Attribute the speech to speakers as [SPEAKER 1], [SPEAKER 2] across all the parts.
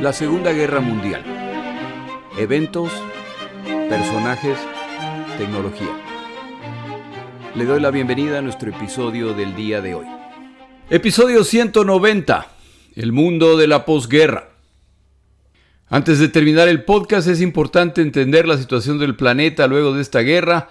[SPEAKER 1] La Segunda Guerra Mundial. Eventos, personajes, tecnología. Le doy la bienvenida a nuestro episodio del día de hoy. Episodio 190. El mundo de la posguerra. Antes de terminar el podcast es importante entender la situación del planeta luego de esta guerra.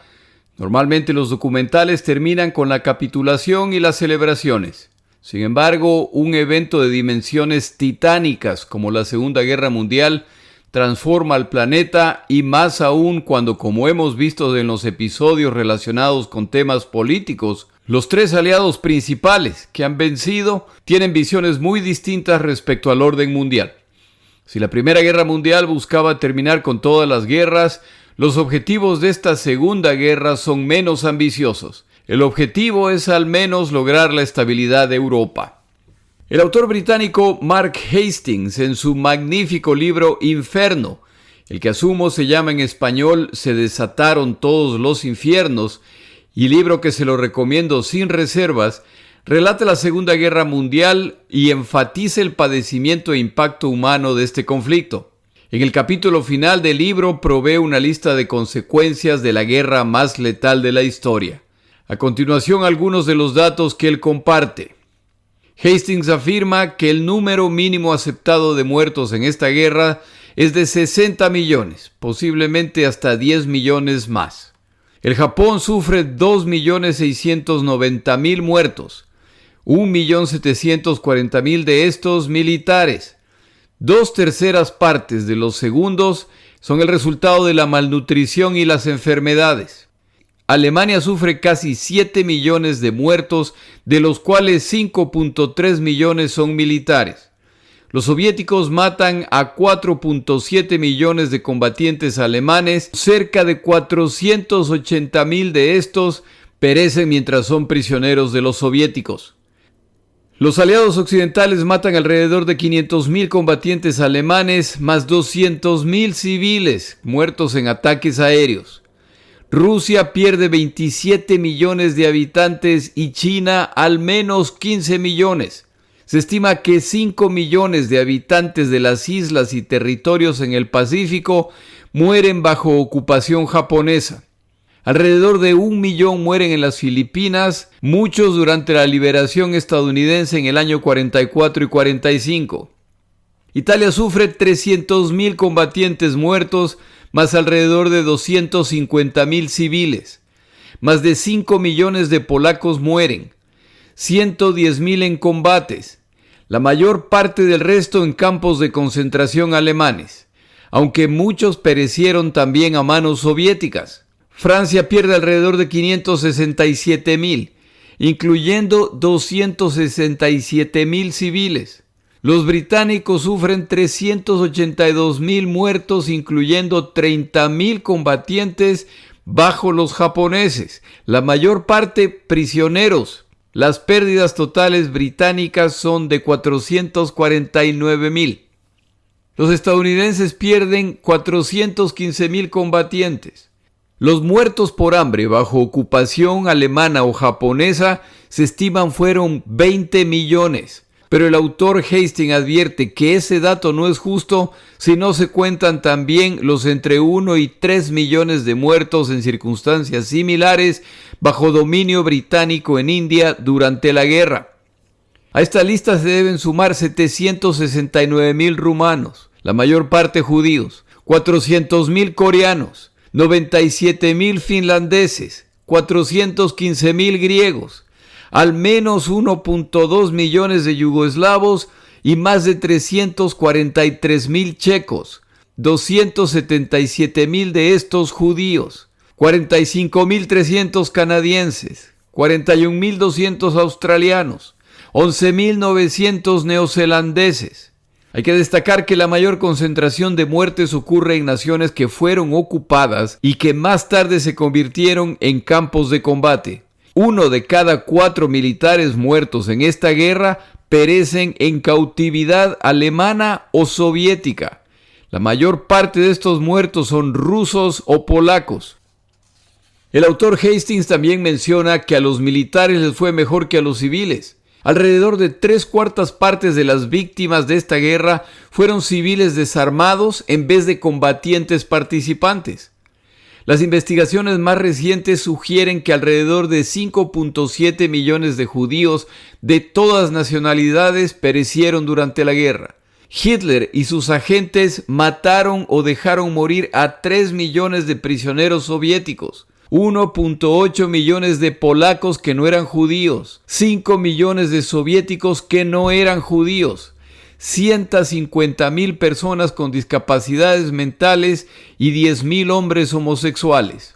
[SPEAKER 1] Normalmente los documentales terminan con la capitulación y las celebraciones. Sin embargo, un evento de dimensiones titánicas como la Segunda Guerra Mundial transforma al planeta y más aún cuando, como hemos visto en los episodios relacionados con temas políticos, los tres aliados principales que han vencido tienen visiones muy distintas respecto al orden mundial. Si la Primera Guerra Mundial buscaba terminar con todas las guerras, los objetivos de esta Segunda Guerra son menos ambiciosos. El objetivo es al menos lograr la estabilidad de Europa. El autor británico Mark Hastings, en su magnífico libro Inferno, el que asumo se llama en español Se desataron todos los infiernos, y libro que se lo recomiendo sin reservas, relata la Segunda Guerra Mundial y enfatiza el padecimiento e impacto humano de este conflicto. En el capítulo final del libro provee una lista de consecuencias de la guerra más letal de la historia. A continuación, algunos de los datos que él comparte. Hastings afirma que el número mínimo aceptado de muertos en esta guerra es de 60 millones, posiblemente hasta 10 millones más. El Japón sufre 2.690.000 muertos, 1.740.000 de estos militares. 2/3 partes de los segundos son el resultado de la malnutrición y las enfermedades. Alemania sufre casi 7 millones de muertos, de los cuales 5.3 millones son militares. Los soviéticos matan a 4.7 millones de combatientes alemanes, cerca de 480.000 de estos perecen mientras son prisioneros de los soviéticos. Los aliados occidentales matan alrededor de 500.000 combatientes alemanes, más 200.000 civiles muertos en ataques aéreos. Rusia pierde 27 millones de habitantes y China al menos 15 millones. Se estima que 5 millones de habitantes de las islas y territorios en el Pacífico mueren bajo ocupación japonesa. Alrededor de 1 millón mueren en las Filipinas, muchos durante la liberación estadounidense en el año 44 y 45. Italia sufre 300.000 combatientes muertos, más alrededor de 250.000 civiles. Más de 5 millones de polacos mueren, 110.000 en combates, la mayor parte del resto en campos de concentración alemanes, aunque muchos perecieron también a manos soviéticas. Francia pierde alrededor de 567.000, incluyendo 267.000 civiles. Los británicos sufren 382.000 muertos, incluyendo 30.000 combatientes bajo los japoneses, la mayor parte prisioneros. Las pérdidas totales británicas son de 449.000. Los estadounidenses pierden 415.000 combatientes. Los muertos por hambre bajo ocupación alemana o japonesa se estiman fueron 20 millones. Pero el autor Hastings advierte que ese dato no es justo si no se cuentan también los entre 1 y 3 millones de muertos en circunstancias similares bajo dominio británico en India durante la guerra. A esta lista se deben sumar 769.000 rumanos, la mayor parte judíos, 400.000 coreanos, 97.000 finlandeses, 415.000 griegos, al menos 1.2 millones de yugoslavos y más de 343.000 checos, 277.000 de estos judíos, 45.300 canadienses, 41.200 australianos, 11.900 neozelandeses. Hay que destacar que la mayor concentración de muertes ocurre en naciones que fueron ocupadas y que más tarde se convirtieron en campos de combate. 1 de cada 4 militares muertos en esta guerra perecen en cautividad alemana o soviética. La mayor parte de estos muertos son rusos o polacos. El autor Hastings también menciona que a los militares les fue mejor que a los civiles. Alrededor de 3/4 partes de las víctimas de esta guerra fueron civiles desarmados en vez de combatientes participantes. Las investigaciones más recientes sugieren que alrededor de 5.7 millones de judíos de todas nacionalidades perecieron durante la guerra. Hitler y sus agentes mataron o dejaron morir a 3 millones de prisioneros soviéticos, 1.8 millones de polacos que no eran judíos, 5 millones de soviéticos que no eran judíos, 150,000 personas con discapacidades mentales y 10,000 hombres homosexuales.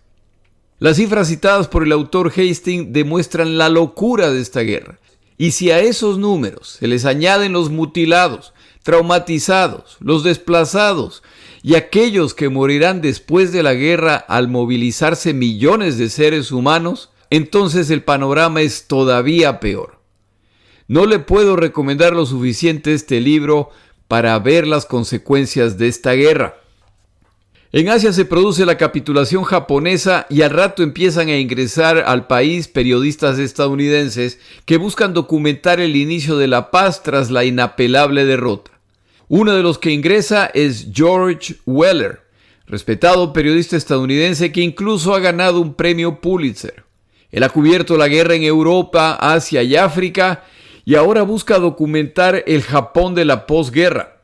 [SPEAKER 1] Las cifras citadas por el autor Hastings demuestran la locura de esta guerra. Y si a esos números se les añaden los mutilados, traumatizados, los desplazados y aquellos que morirán después de la guerra al movilizarse millones de seres humanos, entonces el panorama es todavía peor. No le puedo recomendar lo suficiente este libro para ver las consecuencias de esta guerra. En Asia se produce la capitulación japonesa y al rato empiezan a ingresar al país periodistas estadounidenses que buscan documentar el inicio de la paz tras la inapelable derrota. Uno de los que ingresa es George Weller, respetado periodista estadounidense que incluso ha ganado un premio Pulitzer. Él ha cubierto la guerra en Europa, Asia y África y ahora busca documentar el Japón de la posguerra.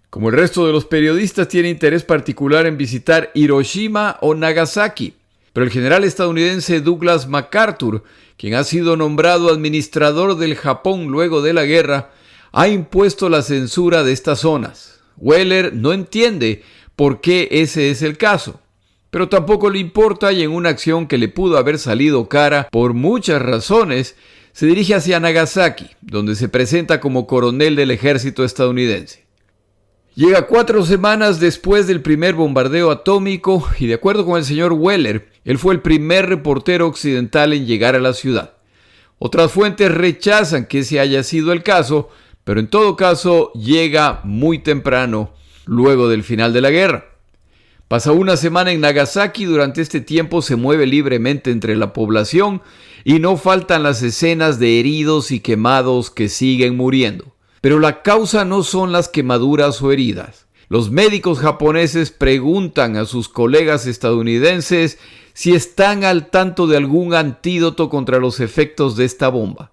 [SPEAKER 1] Como el resto de los periodistas, tiene interés particular en visitar Hiroshima o Nagasaki, pero el general estadounidense Douglas MacArthur, quien ha sido nombrado administrador del Japón luego de la guerra, ha impuesto la censura de estas zonas. Weller no entiende por qué ese es el caso, pero tampoco le importa y en una acción que le pudo haber salido cara por muchas razones, se dirige hacia Nagasaki, donde se presenta como coronel del ejército estadounidense. Llega 4 semanas después del primer bombardeo atómico y de acuerdo con el señor Weller, él fue el primer reportero occidental en llegar a la ciudad. Otras fuentes rechazan que ese haya sido el caso, pero en todo caso llega muy temprano, luego del final de la guerra. Pasa una semana en Nagasaki, durante este tiempo se mueve libremente entre la población y no faltan las escenas de heridos y quemados que siguen muriendo. Pero la causa no son las quemaduras o heridas. Los médicos japoneses preguntan a sus colegas estadounidenses si están al tanto de algún antídoto contra los efectos de esta bomba.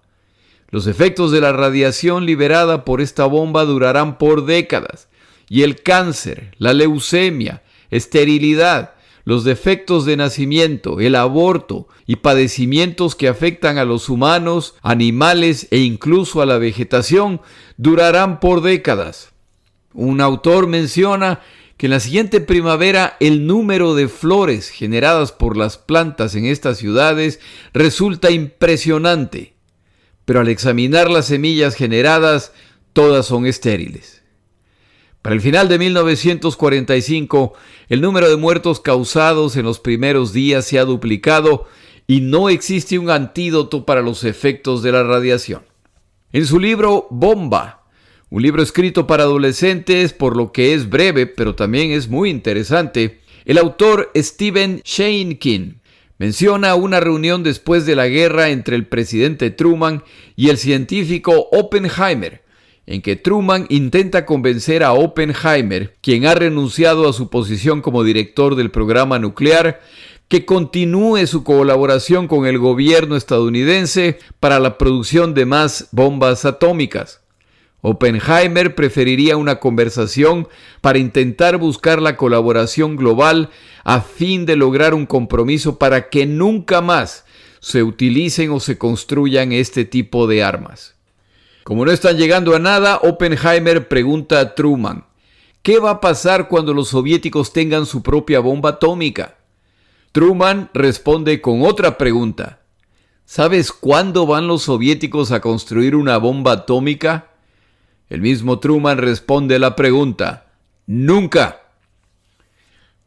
[SPEAKER 1] Los efectos de la radiación liberada por esta bomba durarán por décadas, y el cáncer, la leucemia, esterilidad, los defectos de nacimiento, el aborto y padecimientos que afectan a los humanos, animales e incluso a la vegetación durarán por décadas. Un autor menciona que en la siguiente primavera el número de flores generadas por las plantas en estas ciudades resulta impresionante, pero al examinar las semillas generadas, todas son estériles. Para el final de 1945, el número de muertos causados en los primeros días se ha duplicado y no existe un antídoto para los efectos de la radiación. En su libro Bomba, un libro escrito para adolescentes, por lo que es breve, pero también es muy interesante, el autor Stephen Sheinkin menciona una reunión después de la guerra entre el presidente Truman y el científico Oppenheimer, en que Truman intenta convencer a Oppenheimer, quien ha renunciado a su posición como director del programa nuclear, que continúe su colaboración con el gobierno estadounidense para la producción de más bombas atómicas. Oppenheimer preferiría una conversación para intentar buscar la colaboración global a fin de lograr un compromiso para que nunca más se utilicen o se construyan este tipo de armas. Como no están llegando a nada, Oppenheimer pregunta a Truman, ¿qué va a pasar cuando los soviéticos tengan su propia bomba atómica? Truman responde con otra pregunta, ¿sabes cuándo van los soviéticos a construir una bomba atómica? El mismo Truman responde la pregunta, ¡nunca!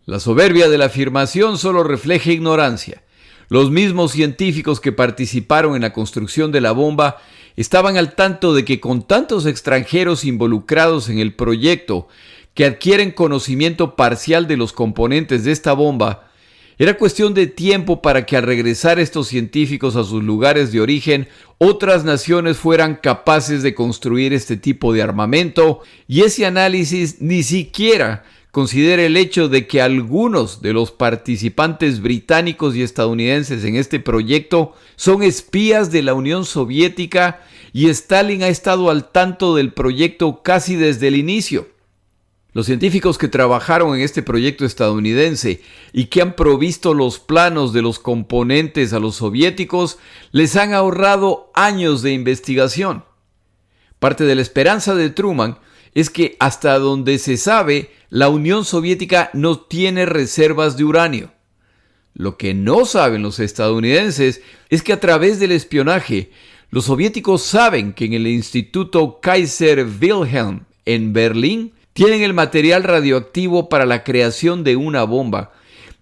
[SPEAKER 1] La soberbia de la afirmación solo refleja ignorancia. Los mismos científicos que participaron en la construcción de la bomba estaban al tanto de que con tantos extranjeros involucrados en el proyecto que adquieren conocimiento parcial de los componentes de esta bomba, Era cuestión de tiempo para que al regresar estos científicos a sus lugares de origen, otras naciones fueran capaces de construir este tipo de armamento, y ese análisis ni siquiera considera el hecho de que algunos de los participantes británicos y estadounidenses en este proyecto son espías de la Unión Soviética y Stalin ha estado al tanto del proyecto casi desde el inicio. Los científicos que trabajaron en este proyecto estadounidense y que han provisto los planos de los componentes a los soviéticos les han ahorrado años de investigación. Parte de la esperanza de Truman es que hasta donde se sabe, la Unión Soviética no tiene reservas de uranio. Lo que no saben los estadounidenses es que a través del espionaje, los soviéticos saben que en el Instituto Kaiser Wilhelm en Berlín tienen el material radioactivo para la creación de una bomba.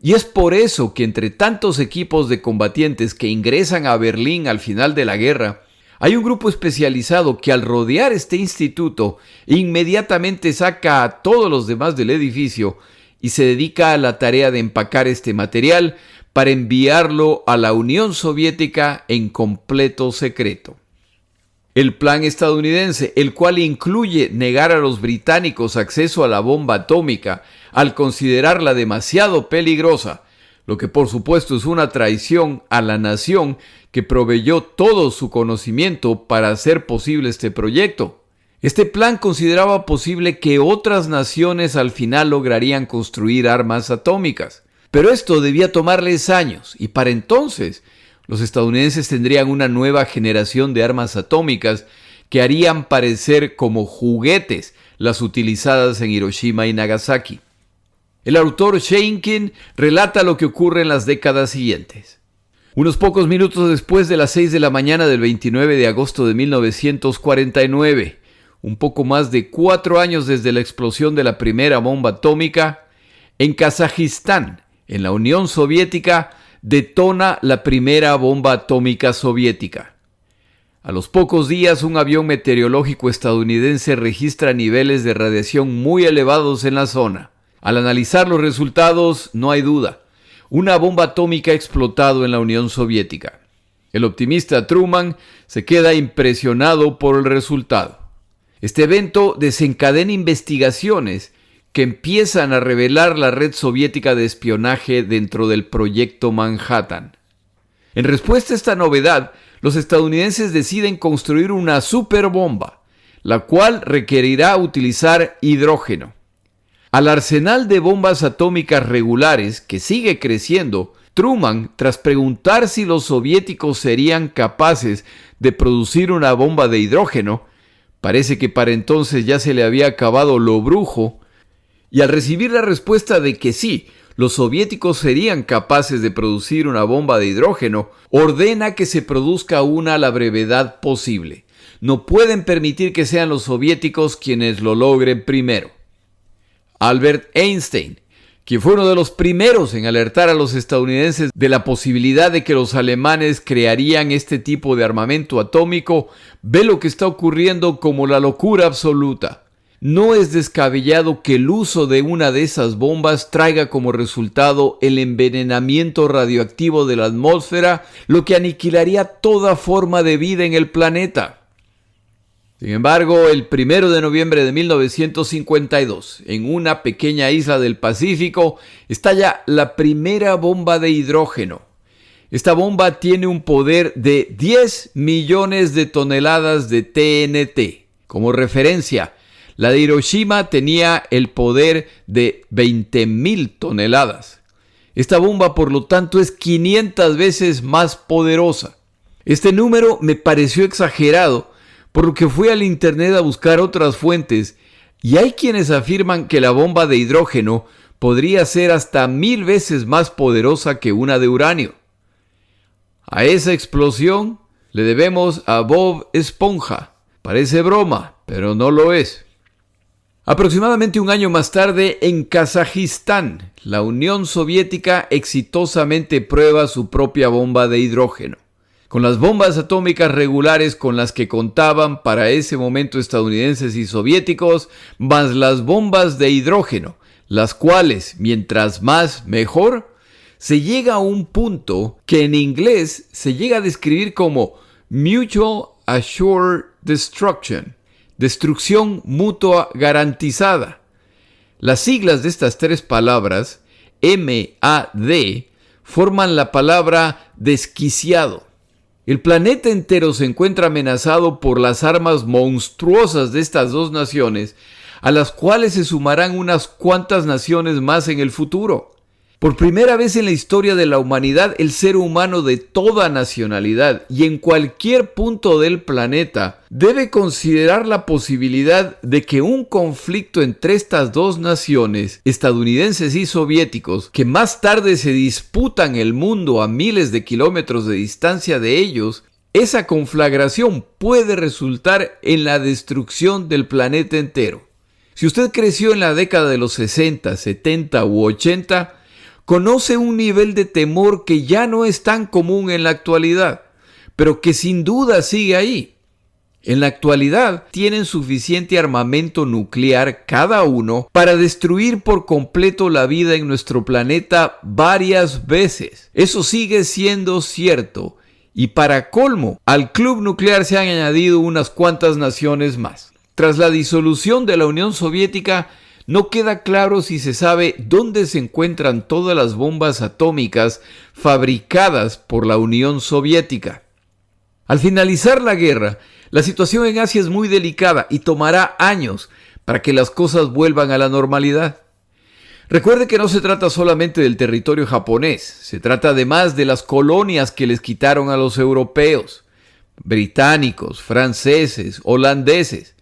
[SPEAKER 1] Y es por eso que entre tantos equipos de combatientes que ingresan a Berlín al final de la guerra, hay un grupo especializado que al rodear este instituto inmediatamente saca a todos los demás del edificio y se dedica a la tarea de empacar este material para enviarlo a la Unión Soviética en completo secreto. El plan estadounidense, el cual incluye negar a los británicos acceso a la bomba atómica al considerarla demasiado peligrosa, lo que por supuesto es una traición a la nación que proveyó todo su conocimiento para hacer posible este proyecto. Este plan consideraba posible que otras naciones al final lograrían construir armas atómicas, pero esto debía tomarles años y para entonces los estadounidenses tendrían una nueva generación de armas atómicas que harían parecer como juguetes las utilizadas en Hiroshima y Nagasaki. El autor Sheinkin relata lo que ocurre en las décadas siguientes. Unos pocos minutos después de las 6 de la mañana del 29 de agosto de 1949, un poco más de 4 años desde la explosión de la primera bomba atómica, en Kazajistán, en la Unión Soviética, detona la primera bomba atómica soviética. A los pocos días, un avión meteorológico estadounidense registra niveles de radiación muy elevados en la zona. Al analizar los resultados, no hay duda. Una bomba atómica ha explotado en la Unión Soviética. El optimista Truman se queda impresionado por el resultado. Este evento desencadena investigaciones que empiezan a revelar la red soviética de espionaje dentro del Proyecto Manhattan. En respuesta a esta novedad, los estadounidenses deciden construir una superbomba, la cual requerirá utilizar hidrógeno. Al arsenal de bombas atómicas regulares, que sigue creciendo, Truman, tras preguntar si los soviéticos serían capaces de producir una bomba de hidrógeno, parece que para entonces ya se le había acabado lo brujo, y al recibir la respuesta de que sí, los soviéticos serían capaces de producir una bomba de hidrógeno, ordena que se produzca una a la brevedad posible. No pueden permitir que sean los soviéticos quienes lo logren primero. Albert Einstein, quien fue uno de los primeros en alertar a los estadounidenses de la posibilidad de que los alemanes crearían este tipo de armamento atómico, ve lo que está ocurriendo como la locura absoluta. No es descabellado que el uso de una de esas bombas traiga como resultado el envenenamiento radioactivo de la atmósfera, lo que aniquilaría toda forma de vida en el planeta. Sin embargo, el 1 de noviembre de 1952, en una pequeña isla del Pacífico, estalla la primera bomba de hidrógeno. Esta bomba tiene un poder de 10 millones de toneladas de TNT. Como referencia, la de Hiroshima tenía el poder de 20.000 toneladas. Esta bomba, por lo tanto, es 500 veces más poderosa. Este número me pareció exagerado, por lo que fui al internet a buscar otras fuentes, y hay quienes afirman que la bomba de hidrógeno podría ser hasta 1000 veces más poderosa que una de uranio. A esa explosión le debemos a Bob Esponja. Parece broma, pero no lo es. Aproximadamente un año más tarde, en Kazajistán, la Unión Soviética exitosamente prueba su propia bomba de hidrógeno. Con las bombas atómicas regulares con las que contaban para ese momento estadounidenses y soviéticos, más las bombas de hidrógeno, las cuales, mientras más mejor, se llega a un punto que en inglés se llega a describir como Mutual Assured Destruction, destrucción mutua garantizada. Las siglas de estas tres palabras, MAD, forman la palabra desquiciado. El planeta entero se encuentra amenazado por las armas monstruosas de estas dos naciones, a las cuales se sumarán unas cuantas naciones más en el futuro. Por primera vez en la historia de la humanidad, el ser humano de toda nacionalidad y en cualquier punto del planeta debe considerar la posibilidad de que un conflicto entre estas dos naciones, estadounidenses y soviéticos, que más tarde se disputan el mundo a miles de kilómetros de distancia de ellos, esa conflagración puede resultar en la destrucción del planeta entero. Si usted creció en la década de los 60, 70 u 80, conoce un nivel de temor que ya no es tan común en la actualidad, pero que sin duda sigue ahí. En la actualidad tienen suficiente armamento nuclear cada uno para destruir por completo la vida en nuestro planeta varias veces. Eso sigue siendo cierto, y para colmo, al club nuclear se han añadido unas cuantas naciones más. Tras la disolución de la Unión Soviética, no queda claro si se sabe dónde se encuentran todas las bombas atómicas fabricadas por la Unión Soviética. Al finalizar la guerra, la situación en Asia es muy delicada y tomará años para que las cosas vuelvan a la normalidad. Recuerde que no se trata solamente del territorio japonés, se trata además de las colonias que les quitaron a los europeos, británicos, franceses, holandeses.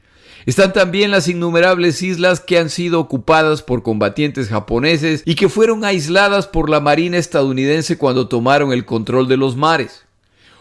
[SPEAKER 1] Están también las innumerables islas que han sido ocupadas por combatientes japoneses y que fueron aisladas por la Marina estadounidense cuando tomaron el control de los mares.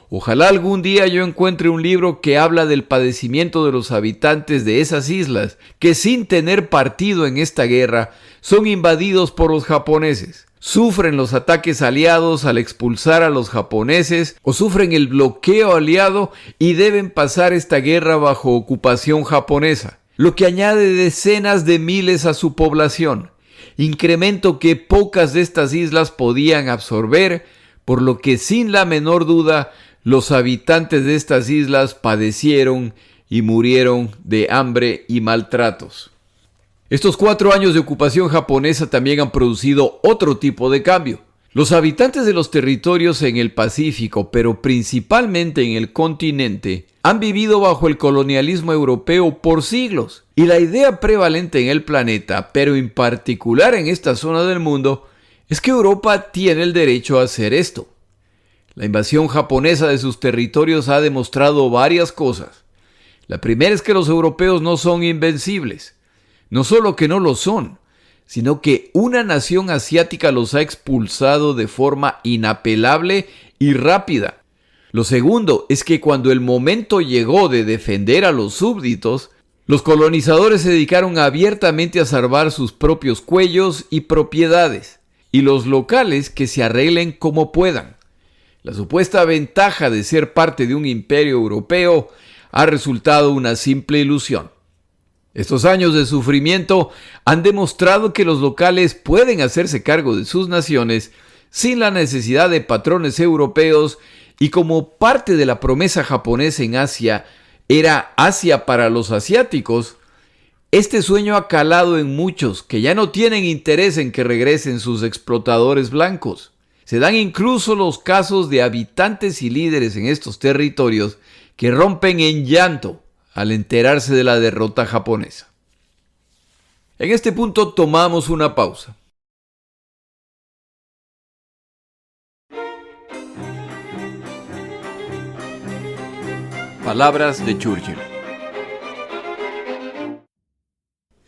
[SPEAKER 1] Ojalá algún día yo encuentre un libro que habla del padecimiento de los habitantes de esas islas, que sin tener partido en esta guerra, son invadidos por los japoneses. Sufren los ataques aliados al expulsar a los japoneses o sufren el bloqueo aliado y deben pasar esta guerra bajo ocupación japonesa, lo que añade decenas de miles a su población, incremento que pocas de estas islas podían absorber, por lo que sin la menor duda los habitantes de estas islas padecieron y murieron de hambre y maltratos. Estos 4 años de ocupación japonesa también han producido otro tipo de cambio. Los habitantes de los territorios en el Pacífico, pero principalmente en el continente, han vivido bajo el colonialismo europeo por siglos. Y la idea prevalente en el planeta, pero en particular en esta zona del mundo, es que Europa tiene el derecho a hacer esto. La invasión japonesa de sus territorios ha demostrado varias cosas. La primera es que los europeos no son invencibles. No solo que no lo son, sino que una nación asiática los ha expulsado de forma inapelable y rápida. Lo segundo es que cuando el momento llegó de defender a los súbditos, los colonizadores se dedicaron abiertamente a salvar sus propios cuellos y propiedades, y los locales que se arreglen como puedan. La supuesta ventaja de ser parte de un imperio europeo ha resultado una simple ilusión. Estos años de sufrimiento han demostrado que los locales pueden hacerse cargo de sus naciones sin la necesidad de patrones europeos, y como parte de la promesa japonesa en Asia era Asia para los asiáticos, este sueño ha calado en muchos que ya no tienen interés en que regresen sus explotadores blancos. Se dan incluso los casos de habitantes y líderes en estos territorios que rompen en llanto al enterarse de la derrota japonesa. En este punto tomamos una pausa. Palabras de Churchill.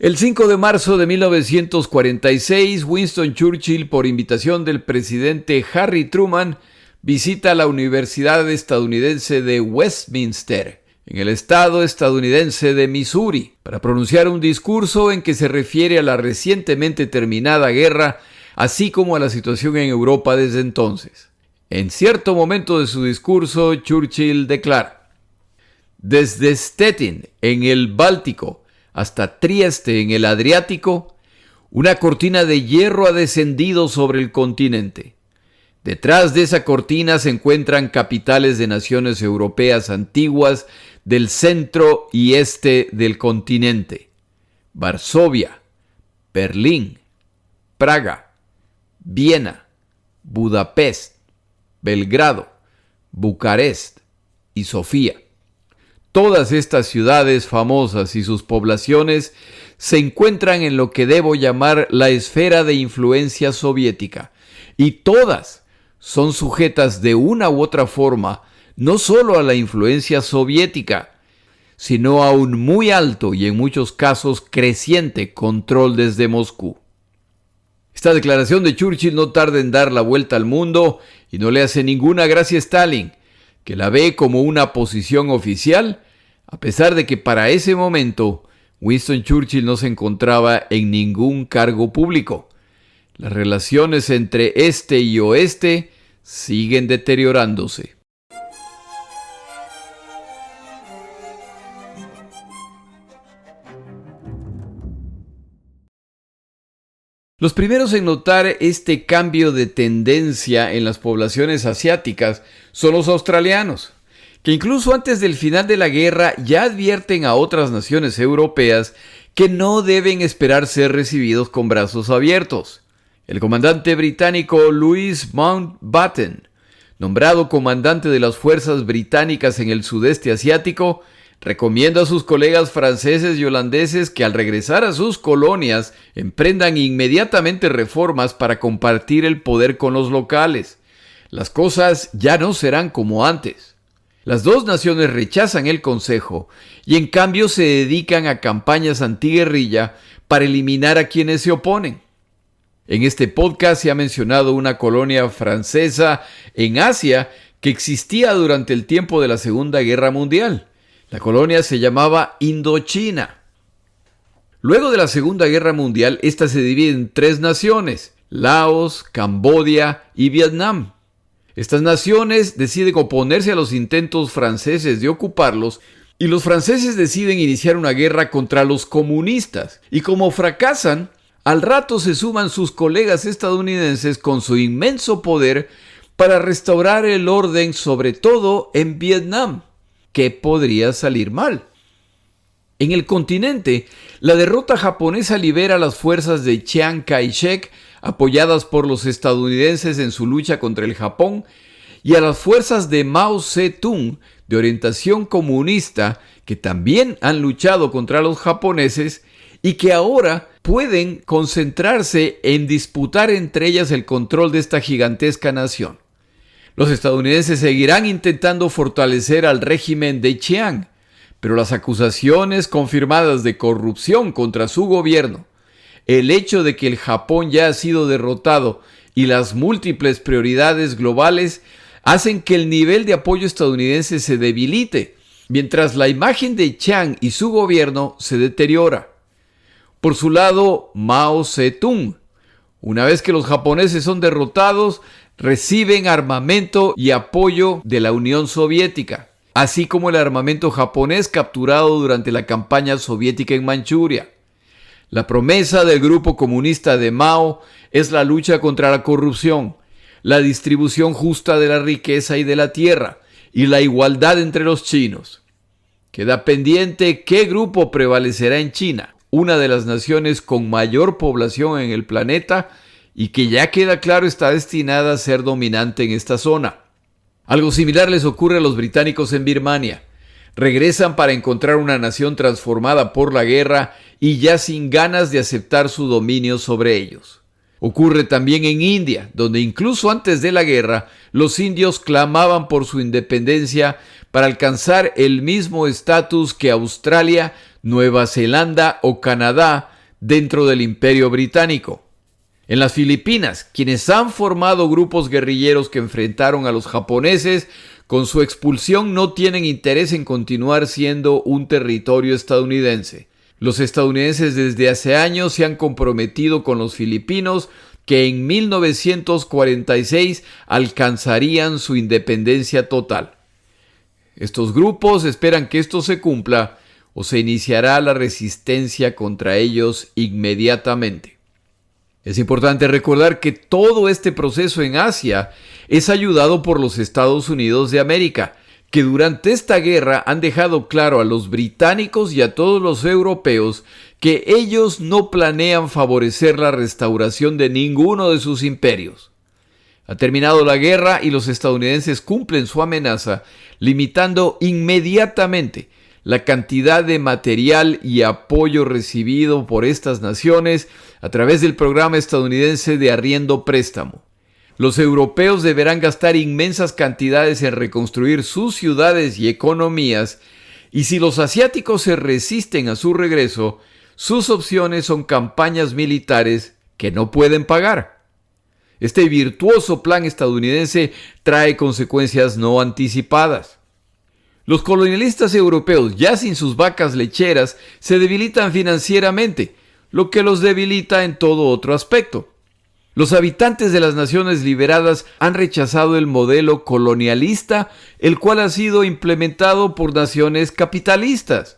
[SPEAKER 1] El 5 de marzo de 1946, Winston Churchill, por invitación del presidente Harry Truman, visita la Universidad estadounidense de Westminster, en el estado estadounidense de Missouri, para pronunciar un discurso en que se refiere a la recientemente terminada guerra, así como a la situación en Europa desde entonces. En cierto momento de su discurso, Churchill declara: desde Stettin, en el Báltico, hasta Trieste, en el Adriático, una cortina de hierro ha descendido sobre el continente. Detrás de esa cortina se encuentran capitales de naciones europeas antiguas del centro y este del continente: Varsovia, Berlín, Praga, Viena, Budapest, Belgrado, Bucarest y Sofía. Todas estas ciudades famosas y sus poblaciones se encuentran en lo que debo llamar la esfera de influencia soviética, y todas son sujetas de una u otra forma no solo a la influencia soviética, sino a un muy alto y en muchos casos creciente control desde Moscú. Esta declaración de Churchill no tarda en dar la vuelta al mundo y no le hace ninguna gracia a Stalin, que la ve como una posición oficial, a pesar de que para ese momento Winston Churchill no se encontraba en ningún cargo público. Las relaciones entre este y oeste siguen deteriorándose. Los primeros en notar este cambio de tendencia en las poblaciones asiáticas son los australianos, que incluso antes del final de la guerra ya advierten a otras naciones europeas que no deben esperar ser recibidos con brazos abiertos. El comandante británico Louis Mountbatten, nombrado comandante de las fuerzas británicas en el sudeste asiático, recomienda a sus colegas franceses y holandeses que al regresar a sus colonias emprendan inmediatamente reformas para compartir el poder con los locales. Las cosas ya no serán como antes. Las dos naciones rechazan el consejo y en cambio se dedican a campañas antiguerrilla para eliminar a quienes se oponen. En este podcast se ha mencionado una colonia francesa en Asia que existía durante el tiempo de la Segunda Guerra Mundial. La colonia se llamaba Indochina. Luego de la Segunda Guerra Mundial, esta se divide en 3 naciones: Laos, Camboya y Vietnam. Estas naciones deciden oponerse a los intentos franceses de ocuparlos y los franceses deciden iniciar una guerra contra los comunistas. Y como fracasan, al rato se suman sus colegas estadounidenses con su inmenso poder para restaurar el orden, sobre todo en Vietnam. ¿Qué podría salir mal? En el continente, la derrota japonesa libera a las fuerzas de Chiang Kai-shek, apoyadas por los estadounidenses en su lucha contra el Japón, y a las fuerzas de Mao Zedong, de orientación comunista, que también han luchado contra los japoneses y que ahora pueden concentrarse en disputar entre ellas el control de esta gigantesca nación. Los estadounidenses seguirán intentando fortalecer al régimen de Chiang, pero las acusaciones confirmadas de corrupción contra su gobierno, el hecho de que el Japón ya ha sido derrotado y las múltiples prioridades globales hacen que el nivel de apoyo estadounidense se debilite, mientras la imagen de Chiang y su gobierno se deteriora. Por su lado, Mao Zedong, una vez que los japoneses son derrotados, reciben armamento y apoyo de la Unión Soviética, así como el armamento japonés capturado durante la campaña soviética en Manchuria. La promesa del grupo comunista de Mao es la lucha contra la corrupción, la distribución justa de la riqueza y de la tierra, y la igualdad entre los chinos. Queda pendiente qué grupo prevalecerá en China, una de las naciones con mayor población en el planeta, y que ya queda claro está destinada a ser dominante en esta zona. Algo similar les ocurre a los británicos en Birmania. Regresan para encontrar una nación transformada por la guerra y ya sin ganas de aceptar su dominio sobre ellos. Ocurre también en India, donde incluso antes de la guerra, los indios clamaban por su independencia para alcanzar el mismo estatus que Australia, Nueva Zelanda o Canadá dentro del Imperio Británico. En las Filipinas, quienes han formado grupos guerrilleros que enfrentaron a los japoneses, con su expulsión no tienen interés en continuar siendo un territorio estadounidense. Los estadounidenses desde hace años se han comprometido con los filipinos que en 1946 alcanzarían su independencia total. Estos grupos esperan que esto se cumpla o se iniciará la resistencia contra ellos inmediatamente. Es importante recordar que todo este proceso en Asia es ayudado por los Estados Unidos de América, que durante esta guerra han dejado claro a los británicos y a todos los europeos que ellos no planean favorecer la restauración de ninguno de sus imperios. Ha terminado la guerra y los estadounidenses cumplen su amenaza, limitando inmediatamente la cantidad de material y apoyo recibido por estas naciones a través del programa estadounidense de arriendo-préstamo. Los europeos deberán gastar inmensas cantidades en reconstruir sus ciudades y economías, y si los asiáticos se resisten a su regreso, sus opciones son campañas militares que no pueden pagar. Este virtuoso plan estadounidense trae consecuencias no anticipadas. Los colonialistas europeos, ya sin sus vacas lecheras, se debilitan financieramente, lo que los debilita en todo otro aspecto. Los habitantes de las naciones liberadas han rechazado el modelo colonialista, el cual ha sido implementado por naciones capitalistas.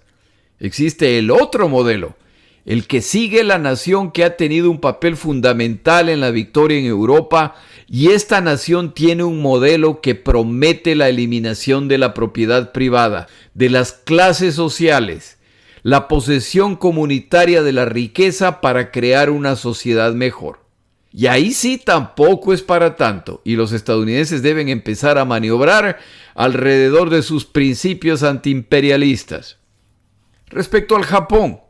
[SPEAKER 1] Existe el otro modelo, el que sigue la nación que ha tenido un papel fundamental en la victoria en Europa, y esta nación tiene un modelo que promete la eliminación de la propiedad privada, de las clases sociales, la posesión comunitaria de la riqueza para crear una sociedad mejor. Y ahí sí tampoco es para tanto, y los estadounidenses deben empezar a maniobrar alrededor de sus principios antiimperialistas. Respecto al Japón,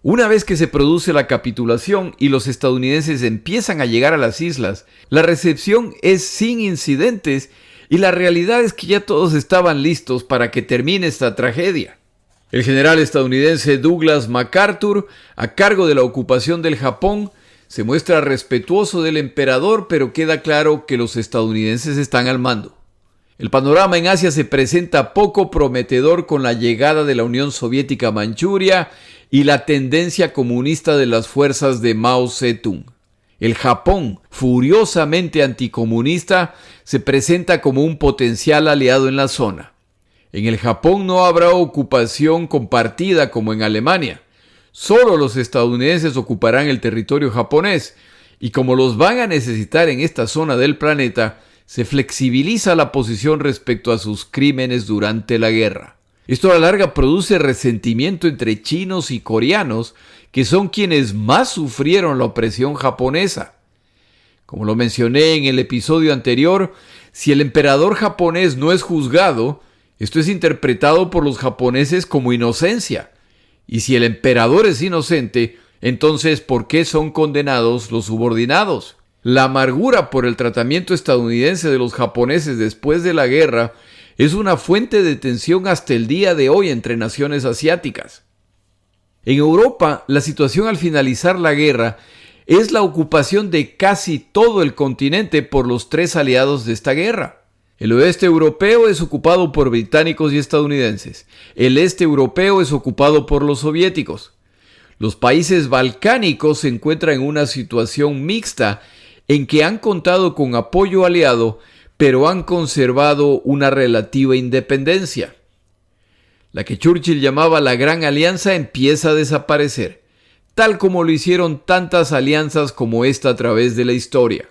[SPEAKER 1] una vez que se produce la capitulación y los estadounidenses empiezan a llegar a las islas, la recepción es sin incidentes y la realidad es que ya todos estaban listos para que termine esta tragedia. El general estadounidense Douglas MacArthur, a cargo de la ocupación del Japón, se muestra respetuoso del emperador, pero queda claro que los estadounidenses están al mando. El panorama en Asia se presenta poco prometedor con la llegada de la Unión Soviética a Manchuria y la tendencia comunista de las fuerzas de Mao Zedong. El Japón, furiosamente anticomunista, se presenta como un potencial aliado en la zona. En el Japón no habrá ocupación compartida como en Alemania. Solo los estadounidenses ocuparán el territorio japonés, y como los van a necesitar en esta zona del planeta, se flexibiliza la posición respecto a sus crímenes durante la guerra. Esto a la larga produce resentimiento entre chinos y coreanos, que son quienes más sufrieron la opresión japonesa. Como lo mencioné en el episodio anterior, si el emperador japonés no es juzgado, esto es interpretado por los japoneses como inocencia. Y si el emperador es inocente, entonces ¿por qué son condenados los subordinados? La amargura por el tratamiento estadounidense de los japoneses después de la guerra es una fuente de tensión hasta el día de hoy entre naciones asiáticas. En Europa, la situación al finalizar la guerra es la ocupación de casi todo el continente por los tres aliados de esta guerra. El oeste europeo es ocupado por británicos y estadounidenses. El este europeo es ocupado por los soviéticos. Los países balcánicos se encuentran en una situación mixta en que han contado con apoyo aliado, pero han conservado una relativa independencia. La que Churchill llamaba la Gran Alianza empieza a desaparecer, tal como lo hicieron tantas alianzas como esta a través de la historia.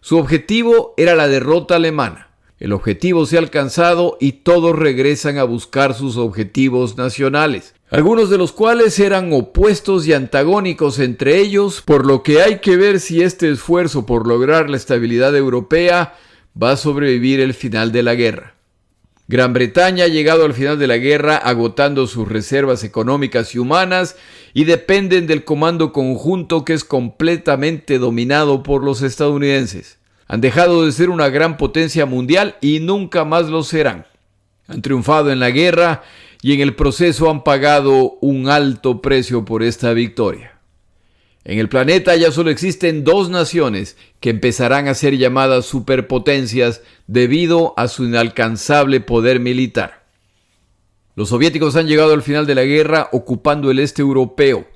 [SPEAKER 1] Su objetivo era la derrota alemana. El objetivo se ha alcanzado y todos regresan a buscar sus objetivos nacionales, algunos de los cuales eran opuestos y antagónicos entre ellos, por lo que hay que ver si este esfuerzo por lograr la estabilidad europea va a sobrevivir el final de la guerra. Gran Bretaña ha llegado al final de la guerra agotando sus reservas económicas y humanas y dependen del comando conjunto que es completamente dominado por los estadounidenses. Han dejado de ser una gran potencia mundial y nunca más lo serán. Han triunfado en la guerra y en el proceso han pagado un alto precio por esta victoria. En el planeta ya solo existen dos naciones que empezarán a ser llamadas superpotencias debido a su inalcanzable poder militar. Los soviéticos han llegado al final de la guerra ocupando el este europeo,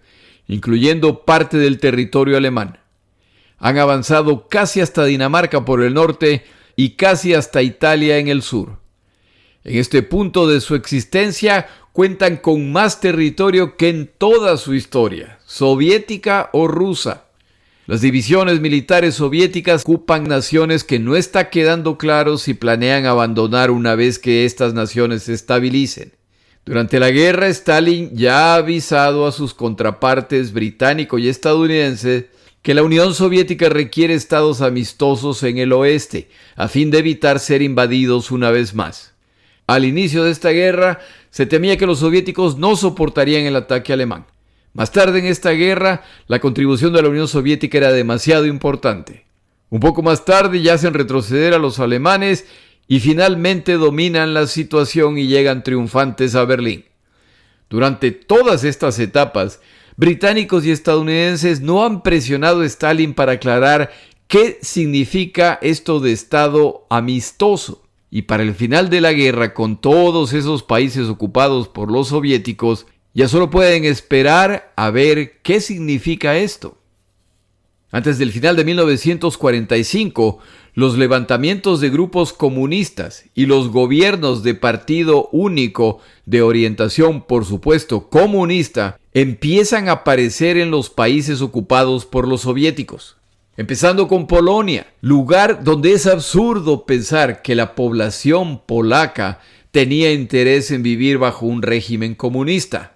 [SPEAKER 1] incluyendo parte del territorio alemán. Han avanzado casi hasta Dinamarca por el norte y casi hasta Italia en el sur. En este punto de su existencia cuentan con más territorio que en toda su historia, soviética o rusa. Las divisiones militares soviéticas ocupan naciones que no está quedando claro si planean abandonar una vez que estas naciones se estabilicen. Durante la guerra, Stalin ya ha avisado a sus contrapartes británico y estadounidense que la Unión Soviética requiere estados amistosos en el oeste, a fin de evitar ser invadidos una vez más. Al inicio de esta guerra, se temía que los soviéticos no soportarían el ataque alemán. Más tarde en esta guerra, la contribución de la Unión Soviética era demasiado importante. Un poco más tarde ya hacen retroceder a los alemanes y finalmente dominan la situación y llegan triunfantes a Berlín. Durante todas estas etapas, británicos y estadounidenses no han presionado a Stalin para aclarar qué significa esto de estado amistoso. Y para el final de la guerra, con todos esos países ocupados por los soviéticos, ya solo pueden esperar a ver qué significa esto. Antes del final de 1945, los levantamientos de grupos comunistas y los gobiernos de partido único de orientación, por supuesto, comunista, empiezan a aparecer en los países ocupados por los soviéticos. Empezando con Polonia, lugar donde es absurdo pensar que la población polaca tenía interés en vivir bajo un régimen comunista.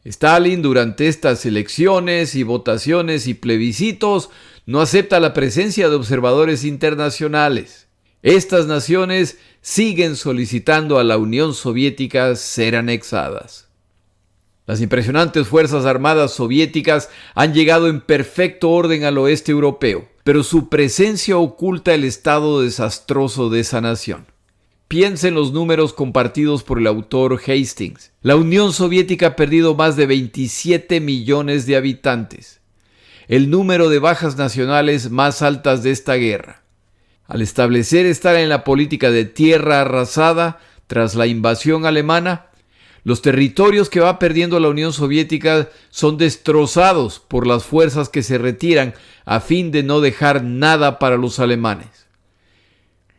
[SPEAKER 1] Stalin, durante estas elecciones y votaciones y plebiscitos, no acepta la presencia de observadores internacionales. Estas naciones siguen solicitando a la Unión Soviética ser anexadas. Las impresionantes fuerzas armadas soviéticas han llegado en perfecto orden al oeste europeo, pero su presencia oculta el estado desastroso de esa nación. Piensa en los números compartidos por el autor Hastings. La Unión Soviética ha perdido más de 27 millones de habitantes, el número de bajas nacionales más altas de esta guerra. Al estar en la política de tierra arrasada tras la invasión alemana, los territorios que va perdiendo la Unión Soviética son destrozados por las fuerzas que se retiran a fin de no dejar nada para los alemanes.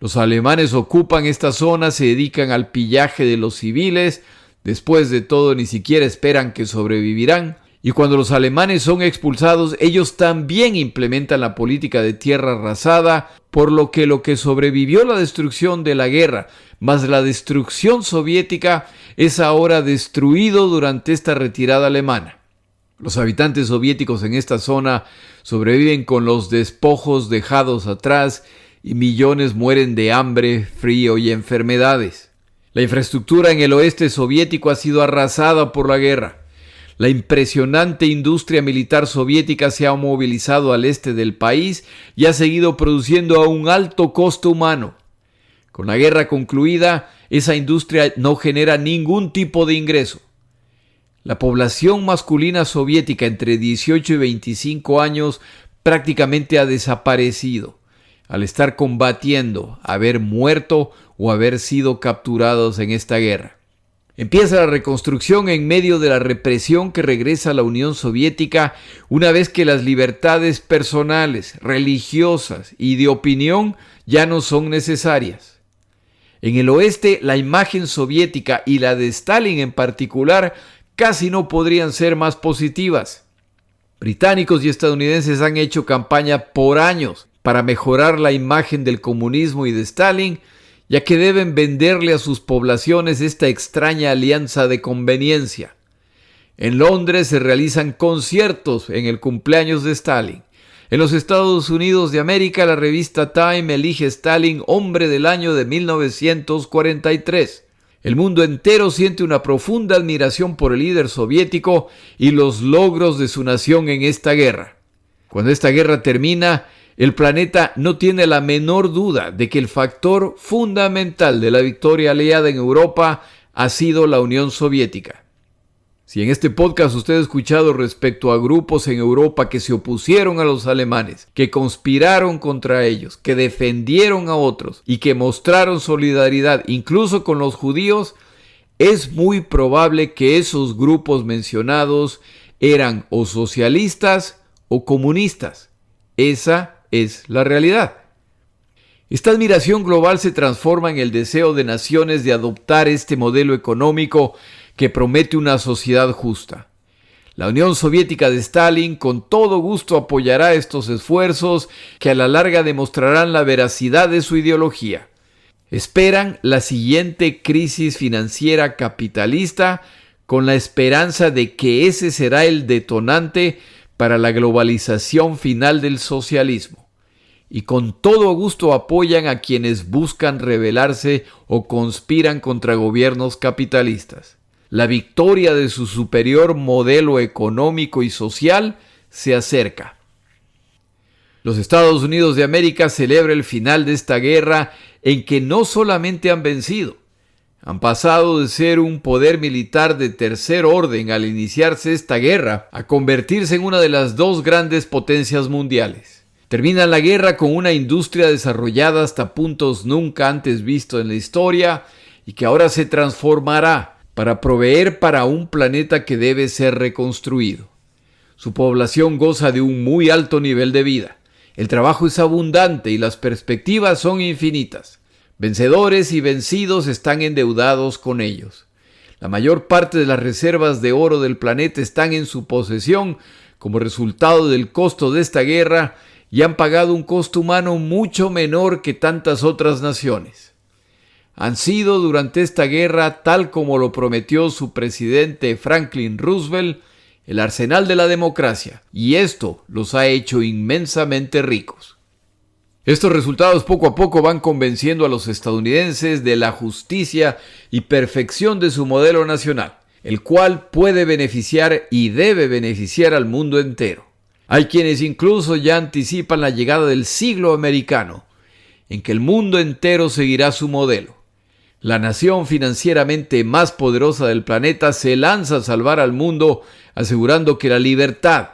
[SPEAKER 1] Los alemanes ocupan esta zona, se dedican al pillaje de los civiles, después de todo ni siquiera esperan que sobrevivirán, y cuando los alemanes son expulsados, ellos también implementan la política de tierra arrasada, por lo que sobrevivió la destrucción de la guerra, más la destrucción soviética, es ahora destruido durante esta retirada alemana. Los habitantes soviéticos en esta zona sobreviven con los despojos dejados atrás, y millones mueren de hambre, frío y enfermedades. La infraestructura en el oeste soviético ha sido arrasada por la guerra. La impresionante industria militar soviética se ha movilizado al este del país y ha seguido produciendo a un alto costo humano. Con la guerra concluida, esa industria no genera ningún tipo de ingreso. La población masculina soviética entre 18 y 25 años prácticamente ha desaparecido, al estar combatiendo, haber muerto o haber sido capturados en esta guerra. Empieza la reconstrucción en medio de la represión que regresa a la Unión Soviética una vez que las libertades personales, religiosas y de opinión ya no son necesarias. En el oeste, la imagen soviética y la de Stalin en particular casi no podrían ser más positivas. Británicos y estadounidenses han hecho campaña por años para mejorar la imagen del comunismo y de Stalin, ya que deben venderle a sus poblaciones esta extraña alianza de conveniencia. En Londres se realizan conciertos en el cumpleaños de Stalin. En los Estados Unidos de América, la revista Time elige a Stalin Hombre del Año de 1943. El mundo entero siente una profunda admiración por el líder soviético y los logros de su nación en esta guerra. Cuando esta guerra termina, el planeta no tiene la menor duda de que el factor fundamental de la victoria aliada en Europa ha sido la Unión Soviética. Si en este podcast usted ha escuchado respecto a grupos en Europa que se opusieron a los alemanes, que conspiraron contra ellos, que defendieron a otros y que mostraron solidaridad incluso con los judíos, es muy probable que esos grupos mencionados eran o socialistas o comunistas. Esa es la realidad. Esta admiración global se transforma en el deseo de naciones de adoptar este modelo económico que promete una sociedad justa. La Unión Soviética de Stalin con todo gusto apoyará estos esfuerzos que a la larga demostrarán la veracidad de su ideología. Esperan la siguiente crisis financiera capitalista con la esperanza de que ese será el detonante para la globalización final del socialismo. Y con todo gusto apoyan a quienes buscan rebelarse o conspiran contra gobiernos capitalistas. La victoria de su superior modelo económico y social se acerca. Los Estados Unidos de América celebran el final de esta guerra en que no solamente han vencido, han pasado de ser un poder militar de tercer orden al iniciarse esta guerra a convertirse en una de las dos grandes potencias mundiales. Terminan la guerra con una industria desarrollada hasta puntos nunca antes vistos en la historia y que ahora se transformará para proveer para un planeta que debe ser reconstruido. Su población goza de un muy alto nivel de vida. El trabajo es abundante y las perspectivas son infinitas. Vencedores y vencidos están endeudados con ellos. La mayor parte de las reservas de oro del planeta están en su posesión como resultado del costo de esta guerra y han pagado un costo humano mucho menor que tantas otras naciones. Han sido durante esta guerra, tal como lo prometió su presidente Franklin Roosevelt, el arsenal de la democracia, y esto los ha hecho inmensamente ricos. Estos resultados poco a poco van convenciendo a los estadounidenses de la justicia y perfección de su modelo nacional, el cual puede beneficiar y debe beneficiar al mundo entero. Hay quienes incluso ya anticipan la llegada del siglo americano, en que el mundo entero seguirá su modelo. La nación financieramente más poderosa del planeta se lanza a salvar al mundo, asegurando que la libertad,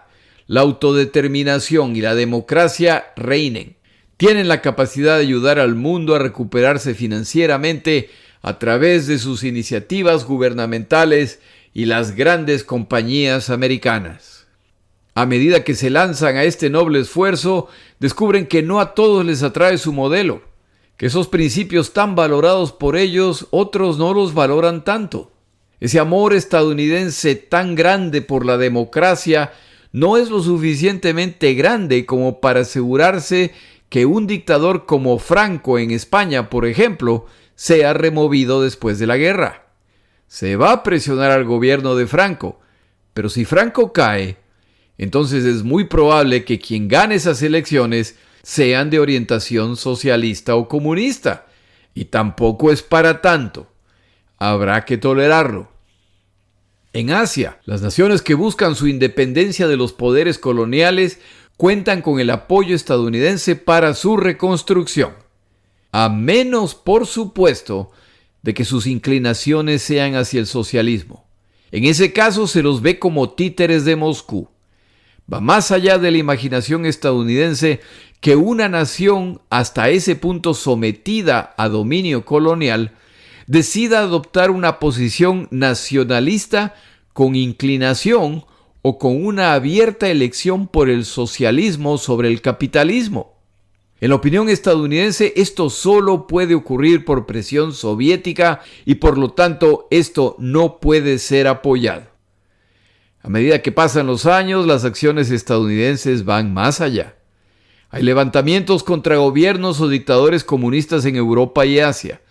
[SPEAKER 1] la autodeterminación y la democracia reinen. Tienen la capacidad de ayudar al mundo a recuperarse financieramente a través de sus iniciativas gubernamentales y las grandes compañías americanas. A medida que se lanzan a este noble esfuerzo, descubren que no a todos les atrae su modelo, que esos principios tan valorados por ellos, otros no los valoran tanto. Ese amor estadounidense tan grande por la democracia no es lo suficientemente grande como para asegurarse que un dictador como Franco en España, por ejemplo, sea removido después de la guerra. Se va a presionar al gobierno de Franco, pero si Franco cae, entonces es muy probable que quien gane esas elecciones sean de orientación socialista o comunista, y tampoco es para tanto. Habrá que tolerarlo. En Asia, las naciones que buscan su independencia de los poderes coloniales cuentan con el apoyo estadounidense para su reconstrucción, a menos, por supuesto, de que sus inclinaciones sean hacia el socialismo. En ese caso se los ve como títeres de Moscú. Va más allá de la imaginación estadounidense que una nación hasta ese punto sometida a dominio colonial decida adoptar una posición nacionalista con inclinación o con una abierta elección por el socialismo sobre el capitalismo. En la opinión estadounidense, esto solo puede ocurrir por presión soviética y por lo tanto esto no puede ser apoyado. A medida que pasan los años, las acciones estadounidenses van más allá. Hay levantamientos contra gobiernos o dictadores comunistas en Europa y Asia.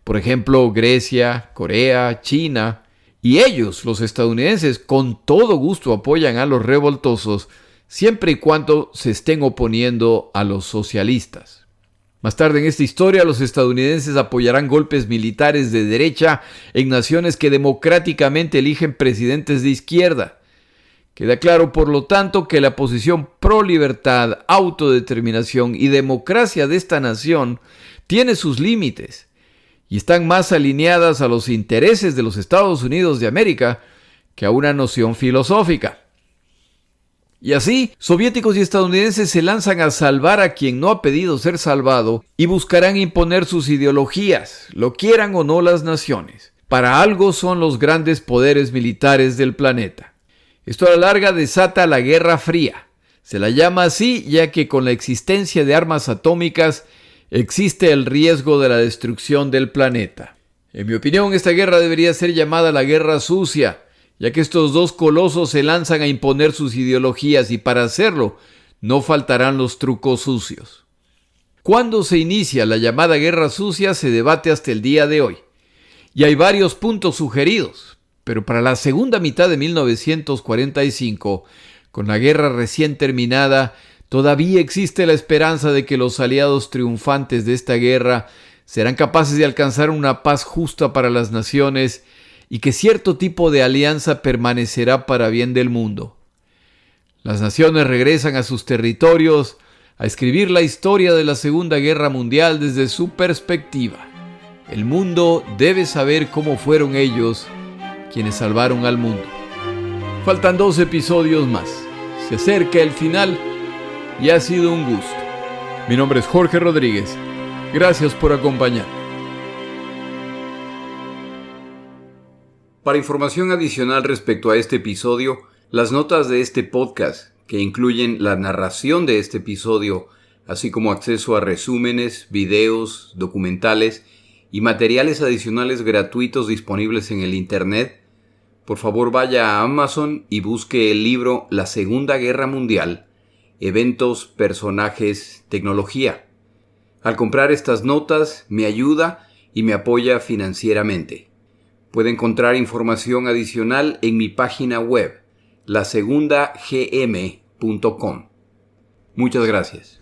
[SPEAKER 1] Por ejemplo, Grecia, Corea, China. Y ellos, los estadounidenses, con todo gusto apoyan a los revoltosos, siempre y cuando se estén oponiendo a los socialistas. Más tarde en esta historia, los estadounidenses apoyarán golpes militares de derecha en naciones que democráticamente eligen presidentes de izquierda. Queda claro, por lo tanto, que la posición pro-libertad, autodeterminación y democracia de esta nación tiene sus límites y están más alineadas a los intereses de los Estados Unidos de América que a una noción filosófica. Y así, soviéticos y estadounidenses se lanzan a salvar a quien no ha pedido ser salvado y buscarán imponer sus ideologías, lo quieran o no las naciones. Para algo son los grandes poderes militares del planeta. Esto a la larga desata la Guerra Fría. Se la llama así ya que con la existencia de armas atómicas existe el riesgo de la destrucción del planeta. En mi opinión, esta guerra debería ser llamada la Guerra Sucia, ya que estos dos colosos se lanzan a imponer sus ideologías y para hacerlo no faltarán los trucos sucios. ¿Cuándo se inicia la llamada Guerra Sucia? Se debate hasta el día de hoy. Y hay varios puntos sugeridos, pero para la segunda mitad de 1945, con la guerra recién terminada, todavía existe la esperanza de que los aliados triunfantes de esta guerra serán capaces de alcanzar una paz justa para las naciones y que cierto tipo de alianza permanecerá para bien del mundo. Las naciones regresan a sus territorios a escribir la historia de la Segunda Guerra Mundial desde su perspectiva. El mundo debe saber cómo fueron ellos quienes salvaron al mundo. Faltan 2 episodios más. Se acerca el final y ha sido un gusto. Mi nombre es Jorge Rodríguez. Gracias por acompañarme. Para información adicional respecto a este episodio, las notas de este podcast, que incluyen la narración de este episodio, así como acceso a resúmenes, videos, documentales y materiales adicionales gratuitos disponibles en el Internet, por favor vaya a Amazon y busque el libro La Segunda Guerra Mundial, Eventos, Personajes, Tecnología. Al comprar estas notas me ayuda y me apoya financieramente. Puede encontrar información adicional en mi página web, lasegundagm.com. Muchas gracias.